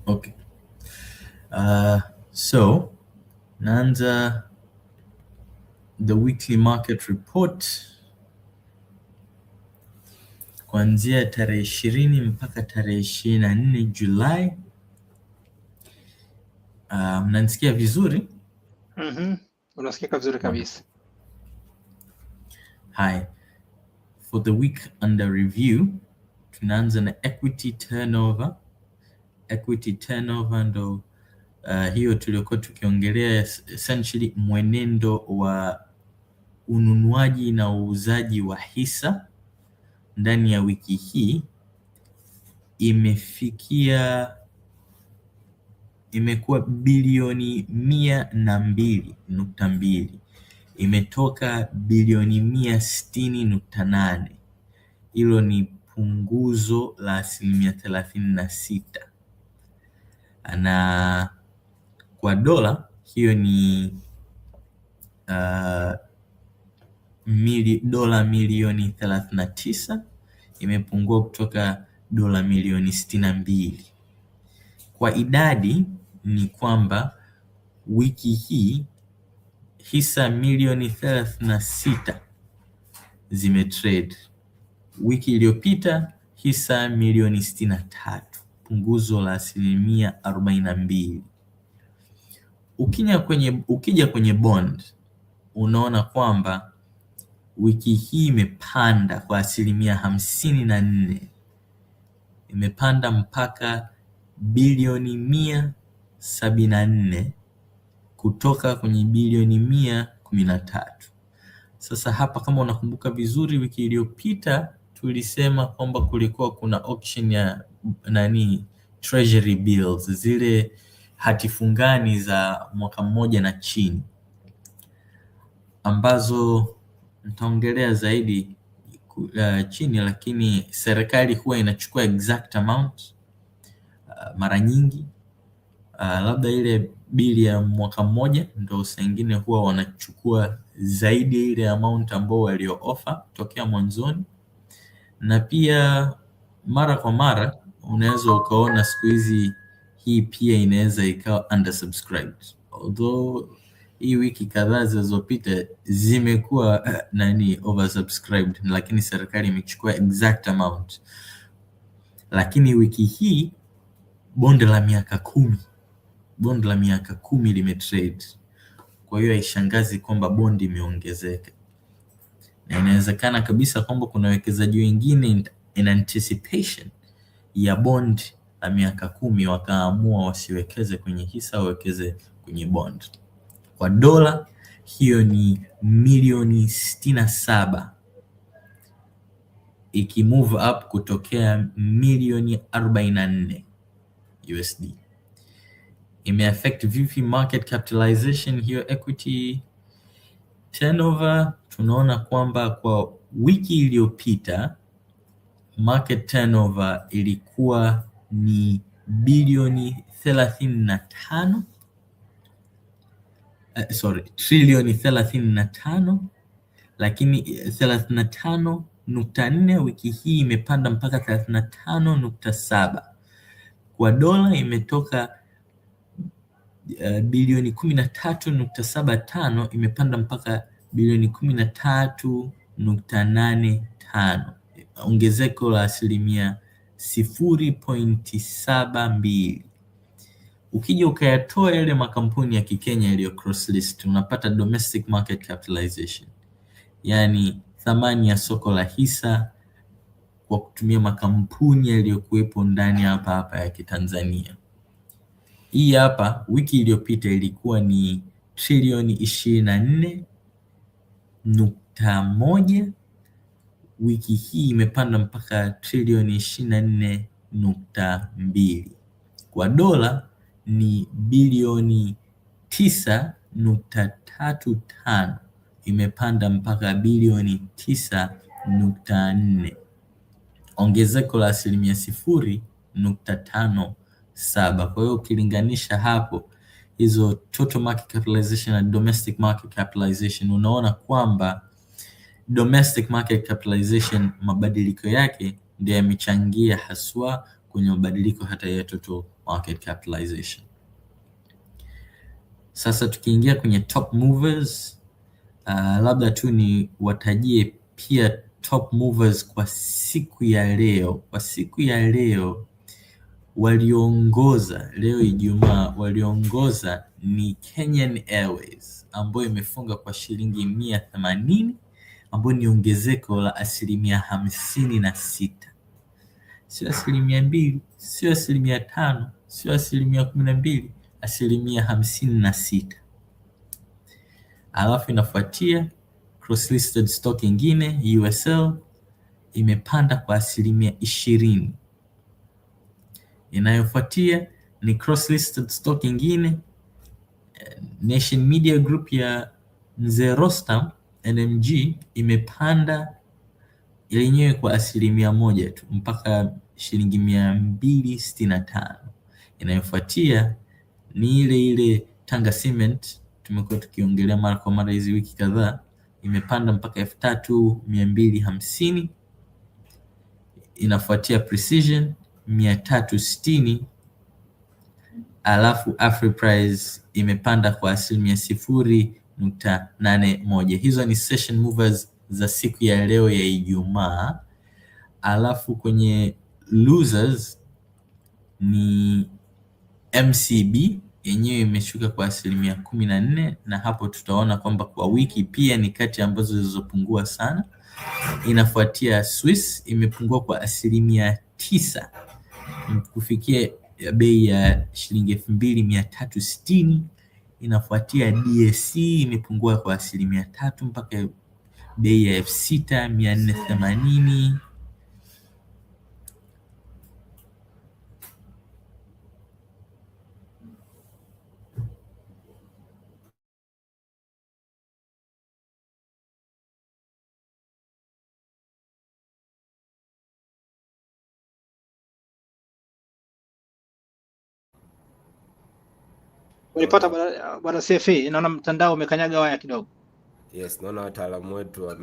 Okay. So naanza the weekly market report kuanzia tarehe 20 mpaka tarehe 24 Julai. Mnanisikia vizuri? Unasikika vizuri kabisa. Hi. For the week under review, tunaanza na equity turnover. Equity turnover ndo hiyo tuliokuwa tukiongelea, essentially mwenendo wa ununuaji na uuzaji wa hisa ndani ya wiki hii. Imekuwa bilioni 102.2, imetoka bilioni 160.8. Hilo ni punguzo la 36%, na kwa dola hiyo ni dola milioni 39, imepungua kutoka dola milioni 62. Kwa idadi ni kwamba wiki hii hisa milioni 36 zimetrade. Wiki iliyopita hisa milioni 63, punguzo la 42%. Ukija kwenye bond unaona kwamba wiki hii imepanda kwa 54%, imepanda mpaka bilioni 174 kutoka kwenye bilioni 113. Sasa hapa kama unakumbuka vizuri, wiki iliyopita tulisema kwamba kulikuwa kuna auction ya treasury bills, zile hati fungani za mwaka mmoja na chini, ambazo nitaongelea zaidi chini, lakini serikali huwa inachukua exact amount mara nyingi. Labda ile bili ya mwaka mmoja ndio saa nyingine huwa wanachukua zaidi ile amount ambao walio offer tokea mwanzoni, na pia mara kwa mara unaweza ukaona siku hizi hii pia inaweza ikawa undersubscribed, although hii wiki kadhaa zilizopita zimekuwa oversubscribed, lakini serikali imechukua exact amount. Lakini wiki hii bonde la miaka 10 limetrade. Kwa hiyo haishangazi kwamba bondi imeongezeka, na inawezekana kabisa kwamba kuna wawekezaji wengine in anticipation ya bond la miaka 10 wakaamua wasiwekeze kwenye hisa, wawekeze kwenye bond. Kwa dola hiyo ni milioni 67, ikimove up kutokea milioni 44 USD. Imeaffect vipi market capitalization hiyo equity turnover? Tunaona kwamba kwa wiki iliyopita market turnover ilikuwa ni bilioni 35, trilioni 35, lakini 35.4 wiki hii imepanda mpaka 35.7. Kwa dola imetoka bilioni 13.75 imepanda mpaka bilioni 13.85, ongezeko la 0.72. Ukija ukayatoa yale makampuni ya Kikenya yaliyo cross list, unapata domestic market capitalization, yani thamani ya soko la hisa kwa kutumia makampuni yaliyokuwepo ndani hapa ya Kitanzania. Hii hapa wiki iliyopita ilikuwa ni trilioni 24.1, wiki hii imepanda mpaka trilioni 24.2. Kwa dola ni bilioni 9.35, imepanda mpaka bilioni 9.4, ongezeko la 0.57. Kwa hiyo ukilinganisha hapo hizo total market capitalization na domestic market capitalization, unaona kwamba domestic market capitalization mabadiliko yake ndio yamechangia haswa kwenye mabadiliko hata ya total market capitalization. Sasa tukiingia kwenye top movers, labda tu ni watajie pia top movers kwa siku ya leo. Kwa siku ya leo waliongoza leo Ijumaa, waliongoza ni Kenyan Airways ambayo imefunga kwa shilingi 180, ambayo ni ongezeko la 56%. Sio 2%, sio 5%, sio 12%, 56%. Alafu inafuatia cross listed stock ingine USL imepanda kwa 20%. Inayofuatia ni cross listed stock ingine Nation Media Group ya Mzee Rostam NMG imepanda yenyewe kwa 1% tu mpaka shilingi 265. Inayofuatia ni ile Tanga Cement tumekuwa tukiongelea mara kwa mara hizi wiki kadhaa, imepanda mpaka 3250. Inafuatia Precision 360, alafu Afriprice imepanda kwa 0.81. Hizo ni session movers za siku ya leo ya Ijumaa. Alafu kwenye losers ni MCB yenyewe imeshuka kwa 14%, na hapo tutaona kwamba kwa wiki pia ni kati ambazo zilizopungua sana. Inafuatia Swiss imepungua kwa 9% kufikia bei ya shilingi 2360. Inafuatia DSC imepungua kwa 3% mpaka bei ya 6480. Ulipata bwana CFA, naona mtandao umekanyaga waya kidogo. Yes, naona wataalamu wetu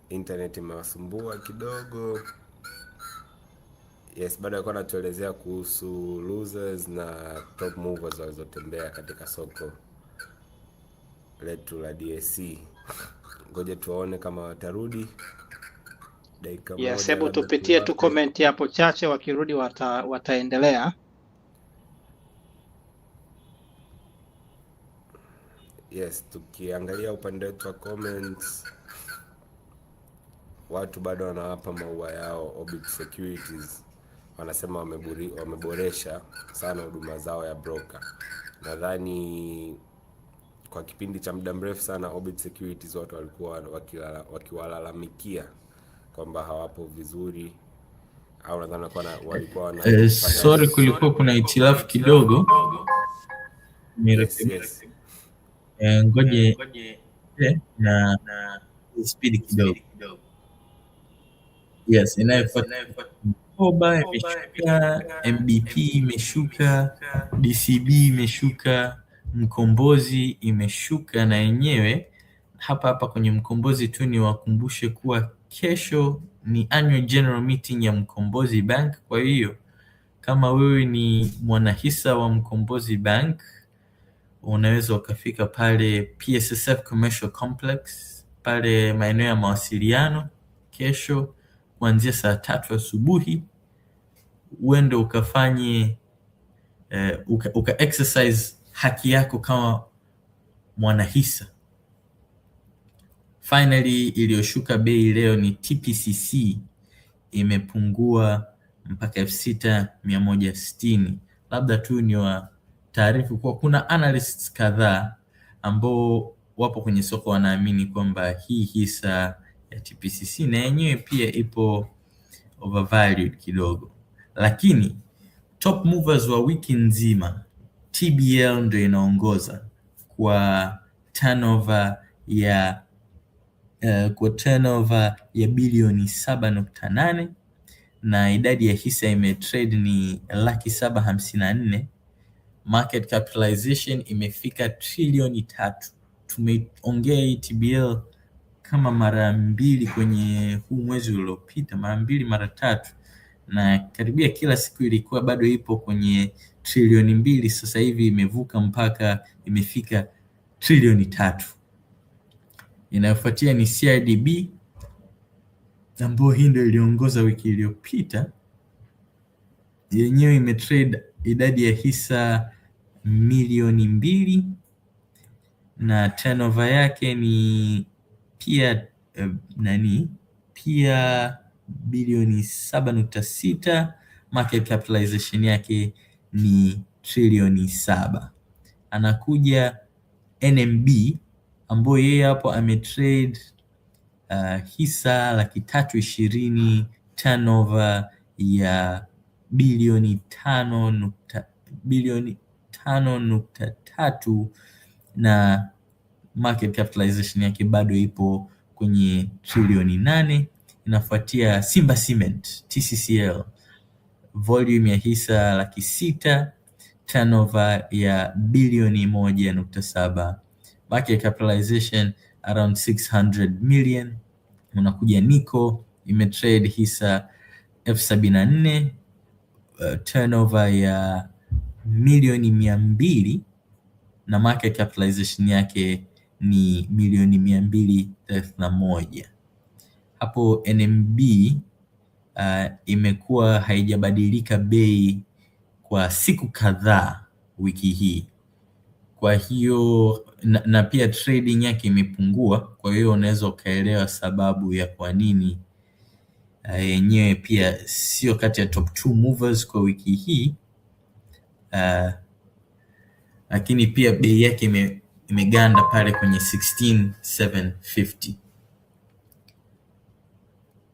internet imewasumbua kidogo. Yes, baada ya kuwa natuelezea kuhusu losers na top movers walizotembea katika soko letu la DSE. Ngoja tuwaone kama watarudi. Dakika moja. Yes, hebu tupitie tu comment hapo chache, wakirudi wataendelea. Yes, tukiangalia upande wetu wa comments, watu bado wanawapa maua yao Orbit Securities. Wanasema wameboresha sana huduma zao ya broker. Nadhani kwa kipindi cha muda mrefu sana Orbit Securities watu walikuwa wakiwalalamikia kwamba hawapo vizuri, au nadhani walikuwa wana sorry, kulikuwa kuna hitilafu kidogo. Yes. Ngoje na speed kidogo. Yes, inayofuata Mkoba imeshuka, MBP imeshuka, DCB imeshuka, Mkombozi imeshuka na yenyewe. Hapa kwenye Mkombozi tu ni wakumbushe kuwa kesho ni annual general meeting ya Mkombozi Bank. Kwa hiyo kama wewe ni mwanahisa wa Mkombozi Bank, unaweza ukafika pale PSSF Commercial Complex pale maeneo ya mawasiliano kesho kuanzia saa 3 asubuhi, uende ukafanye uka exercise haki yako kama mwanahisa. Finally, iliyoshuka bei leo ni TPCC, imepungua mpaka 6160. Labda tu ni wa taarifu kwa kuna analysts kadhaa ambao wapo kwenye soko wanaamini kwamba hii hisa ya TPCC na yenyewe pia ipo overvalued kidogo. Lakini top movers wa wiki nzima, TBL ndio inaongoza kwa turnover ya bilioni 7.8 na idadi ya hisa imetrade ni 754,000. Market capitalization imefika trilioni 3. Tumeongea hii TBL kama mara 2 kwenye huu mwezi uliopita, mara 2 mara 3, na karibia kila siku ilikuwa bado ipo kwenye trilioni 2. Sasa hivi imevuka mpaka imefika trilioni 3. Inayofuatia ni CRDB ambayo hii ndio iliongoza wiki iliyopita. Yenyewe imetrade idadi ya hisa milioni 2 na turnover yake ni pia bilioni 7.6. Market capitalization yake ni trilioni 7. Anakuja NMB ambayo yeye hapo ametrade hisa 320, turnover ya bilioni 5.3 na market capitalization yake bado ipo kwenye trilioni 8. Inafuatia Simba Cement TCCL, volume ya hisa 600,000, turnover ya bilioni 1.7, market capitalization around 600 million. Unakuja Nico, imetrade hisa 74,000, turnover ya milioni 200 na market capitalization yake ni milioni 231. Hapo NMB imekuwa haijabadilika bei kwa siku kadhaa wiki hii, kwa hiyo na pia trading yake imepungua. Kwa hiyo unaweza ukaelewa sababu ya kwa nini yenyewe pia sio kati ya top 2 movers kwa wiki hii, lakini pia bei yake imeganda pale kwenye 16,750.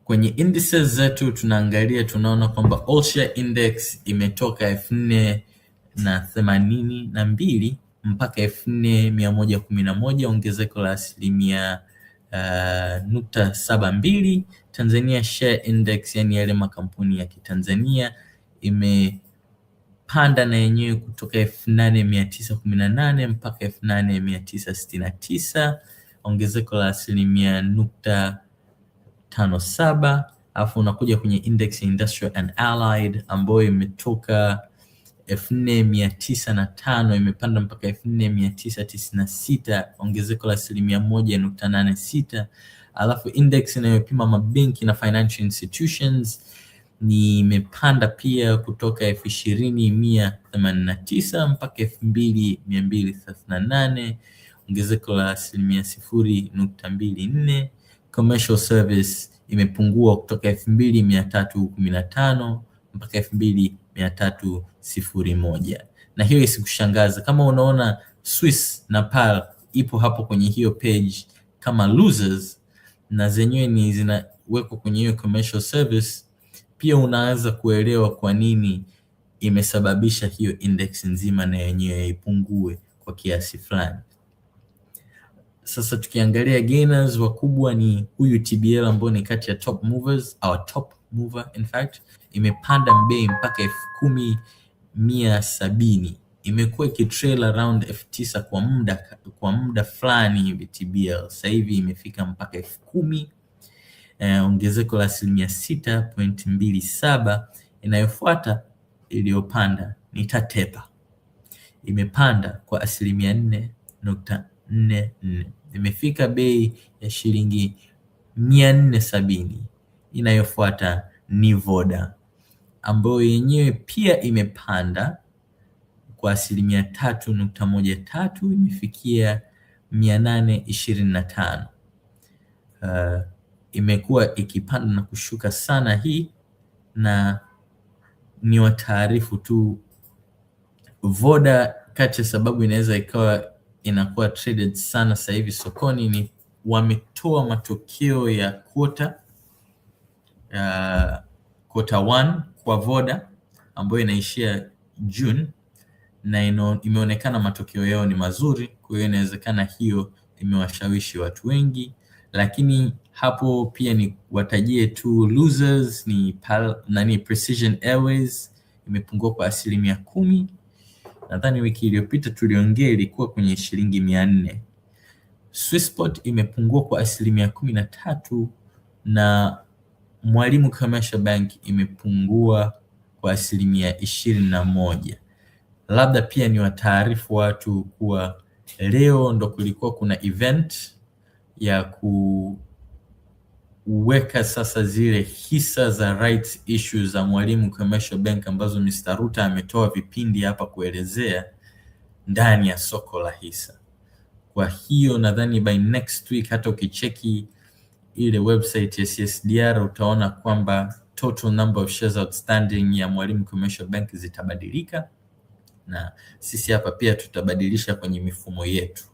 Kwenye indices zetu tunaangalia, tunaona kwamba All Share Index imetoka 4,082 mpaka 4,111, ongezeko la 0.72. Tanzania Share Index, yani yale makampuni ya Kitanzania, imepanda na yenyewe kutoka 8,918 mpaka 8,969, ongezeko la 0.57. Alafu unakuja kwenye index Industrial and Allied ambayo imetoka 4,905 imepanda mpaka 4,996, ongezeko la 1.86. Alafu index inayopima mabenki na financial institutions ni imepanda pia kutoka 20,189 mpaka 2,238, ongezeko la 0.24. Commercial service imepungua kutoka 2,315 mpaka 2,301. Na hiyo isikushangaza kama unaona Swiss na PAL ipo hapo kwenye hiyo page kama losers na zenyewe ni zinawekwa kwenye hiyo commercial service, pia unaweza kuelewa kwa nini imesababisha hiyo index nzima na yenyewe ipungue kwa kiasi fulani. Sasa tukiangalia gainers wakubwa ni huyu TBL ambao ni kati ya top movers, our top mover in fact, imepanda bei mpaka 10,170. Imekuwa ikitrail around 9,000 kwa muda fulani hivi TBL. Sasa hivi imefika mpaka 10,000, ongezeko la 6.27. Inayofuata iliyopanda ni Tatepa, imepanda kwa 4.44, imefika bei ya shilingi 470. Inayofuata ni Voda ambayo yenyewe pia imepanda kwa 3.13, imefikia 825. Imekuwa ikipanda na kushuka sana hii, na ni wataarifu tu Voda kati ya sababu inaweza ikawa inakuwa traded sana sasa hivi sokoni ni wametoa matokeo ya quarter 1 kwa Voda ambayo inaishia June, na imeonekana matokeo yao ni mazuri. Kwa hiyo inawezekana hiyo imewashawishi watu wengi, lakini hapo pia ni watajie tu losers ni Precision Airways, imepungua kwa 10%. Nadhani wiki iliyopita tuliongea ilikuwa kwenye shilingi 400. Swissport imepungua kwa 13%, na Mwalimu Commercial Bank imepungua kwa 21%. Labda pia ni wataarifu watu kuwa leo ndo kulikuwa kuna event ya kuweka sasa zile hisa za rights issues za Mwalimu Commercial Bank ambazo Mr. Ruta ametoa vipindi hapa kuelezea ndani ya soko la hisa. Kwa hiyo nadhani by next week hata ukicheki ile website ya CSDR utaona kwamba total number of shares outstanding ya Mwalimu Commercial Bank zitabadilika, na sisi hapa pia tutabadilisha kwenye mifumo yetu.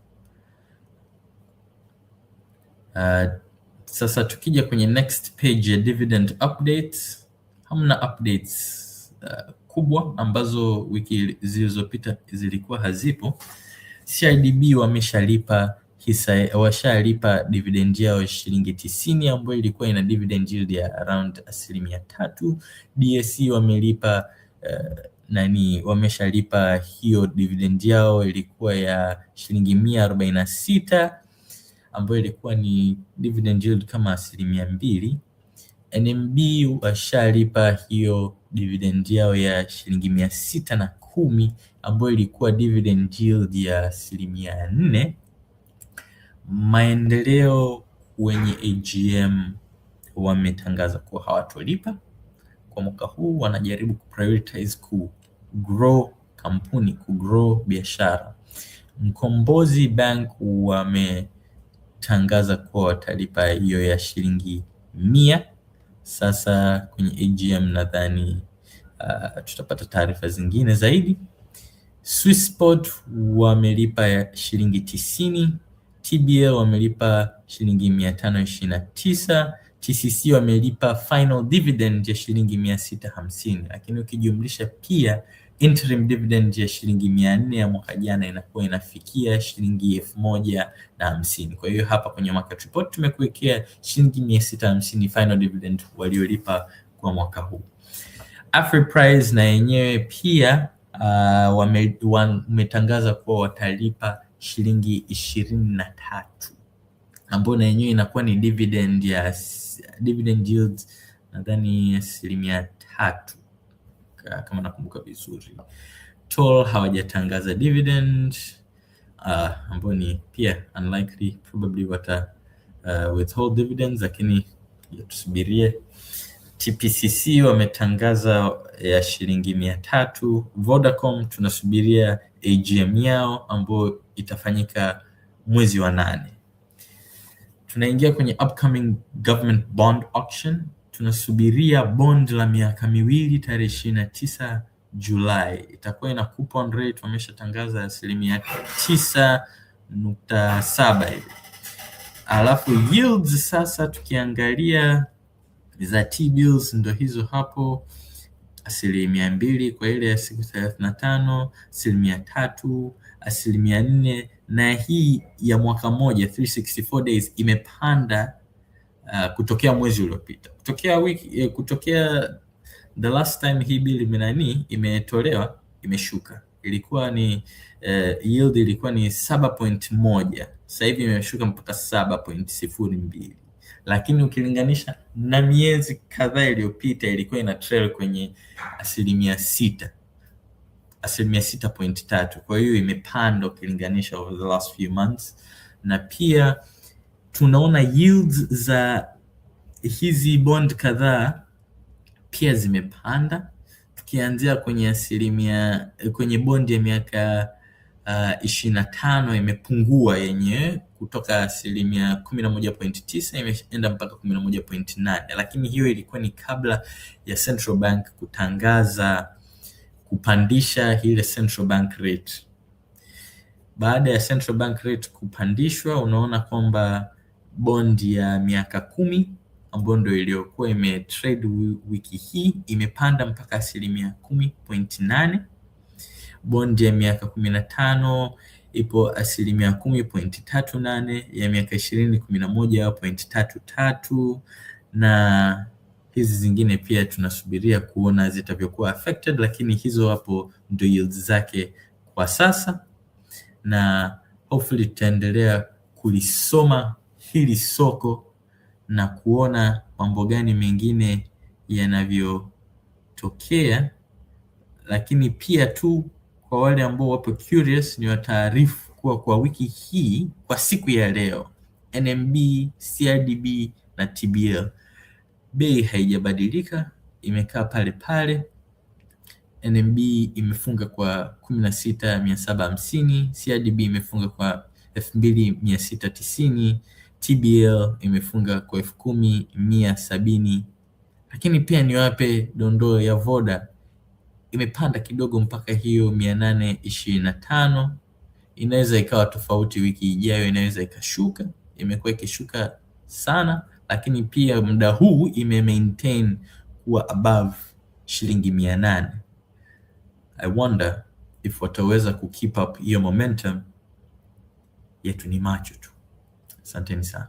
Sasa tukija kwenye next page ya dividend updates, hamna updates kubwa ambazo wiki zilizopita zilikuwa hazipo. CRDB wameshalipa washalipa dividend yao shilingi 90 ambayo ilikuwa ina dividend yield ya around 3%. DSE wamelipa wameshalipa hiyo dividend yao ilikuwa ya shilingi 146 ambayo ilikuwa ni dividend yield kama 2%. NMB washalipa hiyo dividend yao ya shilingi 610 ambayo ilikuwa dividend yield ya 4%. Maendeleo wenye AGM wametangaza kuwa hawatolipa kwa mwaka huu, wanajaribu kuprioritize grow kampuni, grow biashara. Mkombozi Bank wametangaza kuwa watalipa hiyo ya shilingi 100. Sasa kwenye AGM nadhani tutapata taarifa zingine zaidi. Swissport wamelipa ya shilingi 90, TBL wamelipa shilingi 529, TCC wamelipa final dividend ya shilingi 650, lakini ukijumlisha pia interim dividend ya shilingi 400 ya mwaka jana inakuwa inafikia shilingi 1050. Kwa hiyo hapa kwenye market report tumekuwekea shilingi 650 final dividend waliolipa kwa mwaka huu. Afriprice na yenyewe pia wametangaza kuwa watalipa shilingi 23 ambayo na yenyewe inakuwa ni dividend yield nadhani 3% kama nakumbuka vizuri. Toll hawajatangaza dividend ambayo ni pia unlikely, probably wata withhold dividends, lakini tusubirie. TPCC wametangaza ya shilingi 300. Vodacom tunasubiria AGM yao ambayo itafanyika mwezi wa 8. Tunaingia kwenye upcoming government bond auction. Tunasubiria bond la miaka 2 tarehe 29 Julai. Itakuwa ina coupon rate wameshatangaza 9.7 hivi. Alafu yields sasa tukiangalia za T-bills ndo hizo hapo, 2% kwa ile ya siku 35, 3%, 4%, na hii ya mwaka moja 364 days imepanda kutokea mwezi uliopita. Kutokea the last time hii bill imetolewa imeshuka. Ilikuwa ni yield ilikuwa ni 7.1, sasa hivi imeshuka mpaka 7.02. Lakini ukilinganisha na miezi kadhaa iliyopita ilikuwa ina trail kwenye 6.3. Kwa hiyo imepanda ukilinganisha over the last few months, na pia tunaona yields za hizi bond kadhaa pia zimepanda, tukianzia kwenye kwenye bond ya miaka 25 imepungua yenyewe kutoka 11.9 imeenda mpaka 11.8, lakini hiyo ilikuwa ni kabla ya Central Bank kutangaza kupandisha ile Central Bank rate. Baada ya Central Bank rate kupandishwa, unaona kwamba bond ya miaka 10 ambayo ndio iliyokuwa imetrade wiki hii imepanda mpaka 10.8. Bond ya miaka 15 ipo 10.38, ya miaka 20 11.33, na hizi zingine pia tunasubiria kuona zitavyokuwa affected, lakini hizo hapo ndio yields zake kwa sasa, na hopefully tutaendelea kulisoma hili soko na kuona mambo gani mengine yanavyotokea, lakini pia tu kwa wale ambao wapo curious ni wataarifu kuwa kwa wiki hii, kwa siku ya leo, NMB, CRDB na TBL bei haijabadilika, imekaa pale pale. NMB imefunga kwa 16,750, CRDB imefunga kwa 2,690, TBL imefunga kwa 10,170. Lakini pia niwape dondoo ya Voda, imepanda kidogo mpaka hiyo 825. Inaweza ikawa tofauti wiki ijayo, inaweza ikashuka. Imekuwa ikishuka sana, lakini pia muda huu maintain kuwa above shilingi 800. I wonder if wataweza keep up hiyo momentum. Yetu ni macho tu. Asanteni sana.